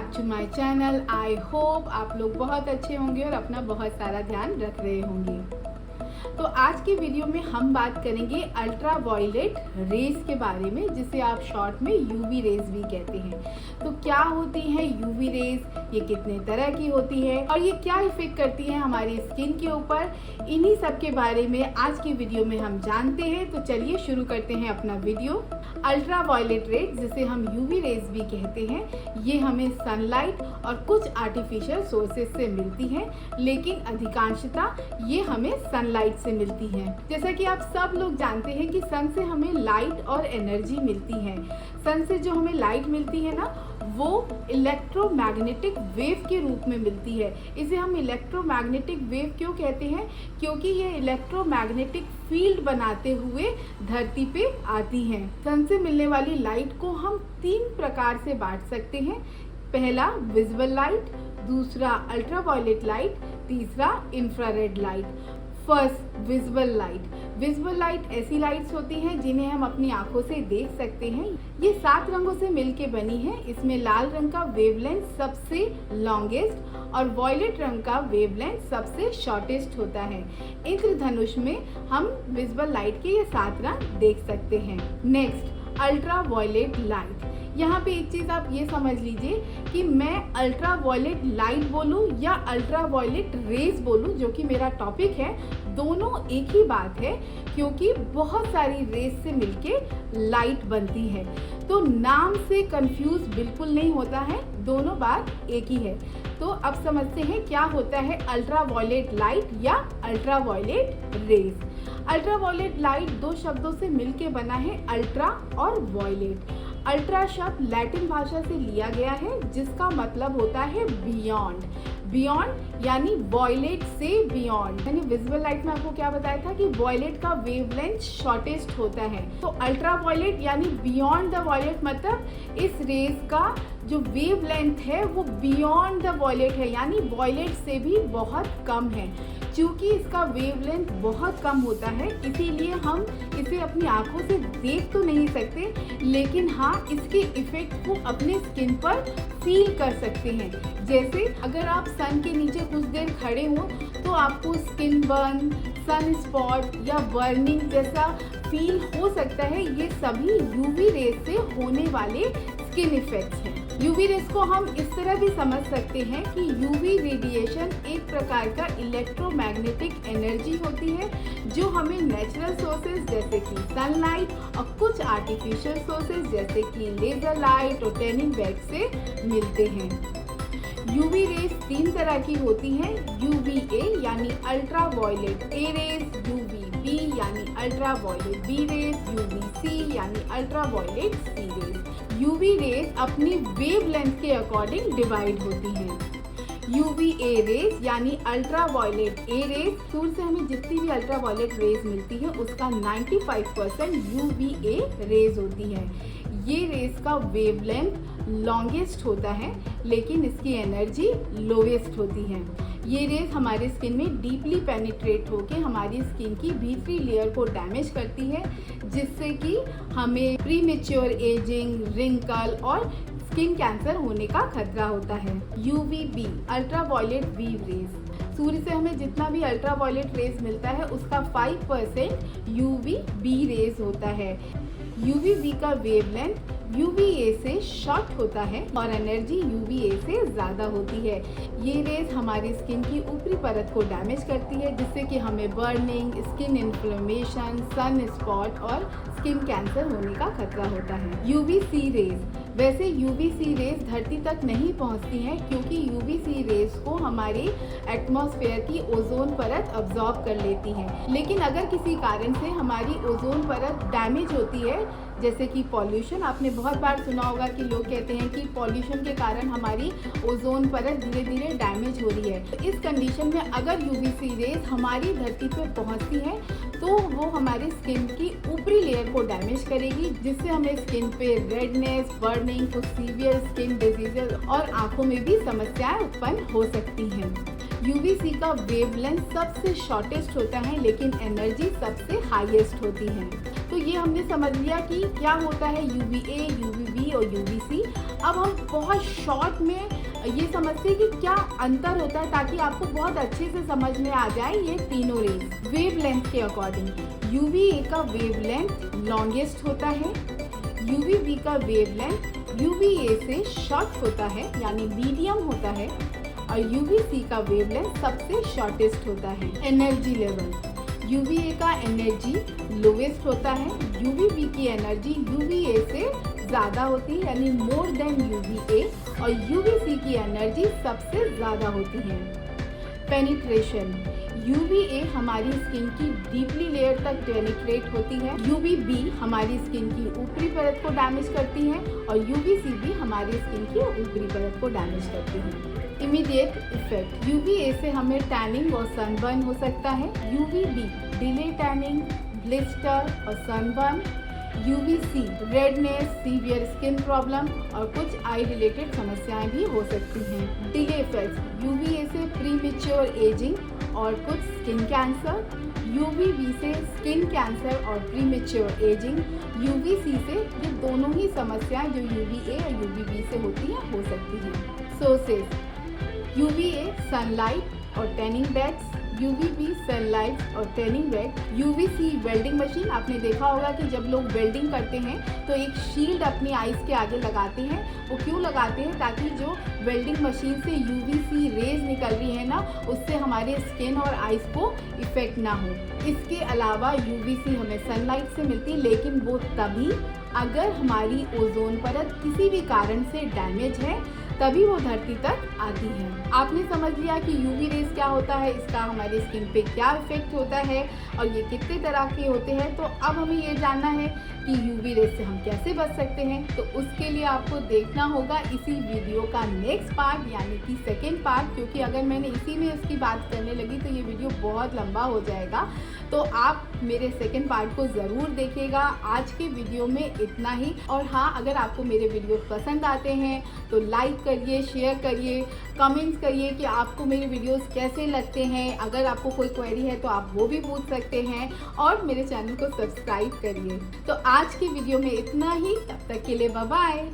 Back to my channel. I hope आप लोग बहुत अच्छे होंगे और अपना बहुत सारा ध्यान रख रहे होंगे। तो आज की वीडियो में हम बात करेंगे अल्ट्रा वायलेट रेज के बारे में, जिसे आप शॉर्ट में यूवी रेज भी कहते हैं। तो क्या होती है यूवी रेज, ये कितने तरह की होती है और ये क्या इफेक्ट करती है हमारी स्किन के ऊपर, इन्हीं सब के बारे में आज की वीडियो में हम जानते हैं। तो चलिए शुरू करते हैं अपना वीडियो। अल्ट्रा वायलेट रेज, जिसे हम यूवी रेज भी कहते हैं, ये हमें सनलाइट और कुछ आर्टिफिशियल सोर्सेज से मिलती है, लेकिन अधिकांशतः ये हमें सनलाइट से मिलती है। जैसा कि आप सब लोग जानते हैं कि सन से हमें लाइट और एनर्जी मिलती है। सन से जो हमें लाइट मिलती है ना, वो इलेक्ट्रोमैग्नेटिक वेव के रूप में मिलती है। इसे हम इलेक्ट्रोमैग्नेटिक वेव क्यों कहते हैं? क्योंकि ये इलेक्ट्रोमैग्नेटिक फील्ड बनाते हुए धरती पे आती हैं। सन से मिलने वाली लाइट को हम 3 प्रकार से बांट सकते हैं। पहला विजिबल लाइट, दूसरा अल्ट्रावायलेट लाइट, तीसरा infrared light. First visible light. Visible light ऐसी लाइट्स होती हैं जिन्हें हम अपनी आंखों से देख सकते हैं। ये 7 रंगों से मिलके बनी है। इसमें लाल रंग का वेवलेंथ सबसे लॉन्गेस्ट और वॉयलेट रंग का वेवलेंथ सबसे शॉर्टेस्ट होता है। इंद्रधनुष में हम विजिबल लाइट के ये 7 रंग देख सकते हैं। Next ultraviolet light. यहाँ पे एक चीज़ आप ये समझ लीजिए कि मैं अल्ट्रा वायलेट लाइट बोलूँ या अल्ट्रा वायलेट रेज बोलूँ, जो कि मेरा टॉपिक है, दोनों एक ही बात है, क्योंकि बहुत सारी रेज से मिलके लाइट बनती है। तो नाम से कंफ्यूज बिल्कुल नहीं होता है, दोनों बात एक ही है। तो अब समझते हैं क्या होता है अल्ट्रा वायलेट लाइट या ultraviolet rays. Ultraviolet light 2 शब्दों से मिलके बना है, अल्ट्रा और वायलेट। अल्ट्रा शब्द लैटिन भाषा से लिया गया है, जिसका मतलब होता है बियॉन्ड। बियॉन्ड यानी वॉयलेट से बियॉन्ड। यानी विजिबल लाइट में आपको क्या बताया था कि वॉयलेट का वेवलेंथ शॉर्टेस्ट होता है। तो अल्ट्रा वॉयलेट यानी बियॉन्ड द वॉयलेट, मतलब इस रेज का जो वेवलेंथ है वो बियॉन्ड द वॉयलेट है, यानी वॉयलेट से भी बहुत कम है। क्योंकि इसका वेवलेंथ बहुत कम होता है, इसीलिए हम इसे अपनी आंखों से देख तो नहीं सकते, लेकिन हाँ इसके इफेक्ट को अपने स्किन पर फील कर सकते हैं। जैसे अगर आप सन के नीचे कुछ देर खड़े हो तो आपको स्किन बर्न, सन स्पॉट या बर्निंग जैसा फील हो सकता है। ये सभी यूवी रेज से होने वाले स्किन इफेक्ट्स हैं। यूवी रेज को हम इस तरह भी समझ सकते हैं कि यूवी रेडिएशन एक प्रकार का इलेक्ट्रोमैग्नेटिक एनर्जी होती है, जो हमें नेचुरल सोर्सेज जैसे कि सनलाइट और कुछ आर्टिफिशियल सोर्सेज जैसे कि लेजर लाइट और टैनिंग बैग से मिलते हैं। यूवी रेज 3 तरह की होती हैं, यूवीए यानी ultraviolet A rays, UVB यानी ultraviolet B rays, UVC यानी ultraviolet C rays. UV rays अपनी वेवलेंथ के अकॉर्डिंग डिवाइड होती हैं। यूवीए रेज यानी अल्ट्रा वायलेट ए रेज, सूर्य से हमें जितनी भी अल्ट्रा वायलेट रेज मिलती है उसका 95% यूवीए रेज होती है। ये रेज का वेवलेंथ लॉन्गेस्ट होता है, लेकिन इसकी एनर्जी लोवेस्ट होती है। ये रेज हमारे स्किन में डीपली पेनिट्रेट होकर हमारी स्किन की भीतरी लेयर को डैमेज करती है, जिससे कि हमें प्रीमेच्योर एजिंग, रिंकल और स्किन कैंसर होने का खतरा होता है। UVB ultraviolet B rays, सूर्य से हमें जितना भी अल्ट्रा वायलेट रेज मिलता है उसका 5% यूवीबी रेज होता है। यूवीबी का वेवलेंथ यूवीए से शॉर्ट होता है और एनर्जी यूवीए से ज़्यादा होती है। ये रेज हमारी स्किन की ऊपरी परत को डैमेज करती है, जिससे कि हमें burning, skin inflammation, sun spot और स्किन कैंसर होने का खतरा होता है। यूवीसी रेज, वैसे यूवीसी रेज धरती तक नहीं पहुंचती हैं, क्योंकि यूवीसी रेज को हमारी एटमॉस्फेयर की ओजोन परत अब्जॉर्ब कर लेती है। लेकिन अगर किसी कारण से हमारी ओजोन परत डैमेज होती है, जैसे कि पॉल्यूशन, आपने बहुत बार सुना होगा कि लोग कहते हैं कि पॉल्यूशन के कारण हमारी ओजोन परत धीरे धीरे डैमेज हो रही है। तो इस कंडीशन में अगर यूवीसी रेज हमारी धरती पे पहुंचती है तो वो हमारी स्किन की ऊपरी लेयर को डैमेज करेगी, जिससे हमें स्किन पे रेडनेस, बर्निंग, कुछ सीवियर स्किन डिजीजेज और आंखों में भी समस्याएं उत्पन्न हो सकती हैं। यूवीसी का वेवलेंथ सबसे शॉर्टेस्ट होता है, लेकिन एनर्जी सबसे हाईएस्ट होती है। तो तो ये हमने समझ लिया कि क्या होता है UVA, UVB और UVC। अब हम बहुत शॉर्ट में ये समझते हैं कि क्या अंतर होता है, ताकि आपको बहुत अच्छे से समझ में आ जाए ये तीनों रेज वेव लेंथ के अकॉर्डिंग। UVA का वेव लेंथ लॉन्गेस्ट होता है, UVB का वेव लेंथ UVA से शॉर्ट होता है यानी मीडियम होता है, और UVC का वेवलेंथ सबसे शॉर्टेस्ट होता है। एनर्जी लेवल, UVA का एनर्जी लोवेस्ट होता है, UVB की एनर्जी UVA से ज़्यादा होती है यानी मोर देन UVA, और UVC की एनर्जी सबसे ज़्यादा होती है। पेनिट्रेशन, UVA हमारी स्किन की डीपली लेयर तक पेनिट्रेट होती है, UVB हमारी स्किन की ऊपरी परत को डैमेज करती है, और UVC भी हमारी स्किन की ऊपरी परत को डैमेज करती है। इमीडिएट इफेक्ट, UVA से हमें टैनिंग और सनबर्न हो सकता है, UVB डिले टैनिंग, ब्लिस्टर और sunburn, UVC redness, severe skin problem और कुछ आई रिलेटेड समस्याएं भी हो सकती हैं। डिले इफेक्ट्स, UVA से प्रीमेच्योर एजिंग और कुछ स्किन कैंसर, UVB से स्किन कैंसर और प्रीमेच्योर एजिंग, UVC से ये दोनों ही समस्याएं जो UVA और UVB से होती हैं हो सकती हैं। सोर्सेज, UVA सनलाइट और टैनिंग बेड्स, UVB सनलाइट और tanning bed, UVC welding machine. आपने देखा होगा कि जब लोग वेल्डिंग करते हैं तो एक शील्ड अपनी आइज़ के आगे लगाते हैं। वो क्यों लगाते हैं? ताकि जो वेल्डिंग मशीन से UVC रेज निकल रही है ना, उससे हमारे स्किन और आइज़ को इफ़ेक्ट ना हो। इसके अलावा UVC हमें सनलाइट से मिलती है, लेकिन वो तभी अगर हमारी ओजोन परत किसी भी कारण से डैमेज है, तभी वो धरती तक आती है। आपने समझ लिया कि UV रेज क्या होता है, इसका हमारी स्किन पे क्या इफेक्ट होता है और ये कितने तरह के होते हैं। तो अब हमें ये जानना है कि UV रेज से हम कैसे बच सकते हैं। तो उसके लिए आपको देखना होगा इसी वीडियो का नेक्स्ट पार्ट यानी कि सेकेंड पार्ट, क्योंकि अगर मैंने इसी में उसकी बात करने लगी तो ये वीडियो बहुत लंबा हो जाएगा। तो आप मेरे सेकेंड पार्ट को ज़रूर देखिएगा। आज के वीडियो में इतना ही। और हाँ, अगर आपको मेरे वीडियो पसंद आते हैं तो लाइक करिए, शेयर करिए, कमेंट्स करिए कि आपको मेरे वीडियोस कैसे लगते हैं। अगर आपको कोई क्वेरी है तो आप वो भी पूछ सकते हैं, और मेरे चैनल को सब्सक्राइब करिए। तो आज की वीडियो में इतना ही, तब तक के लिए बाय बाय।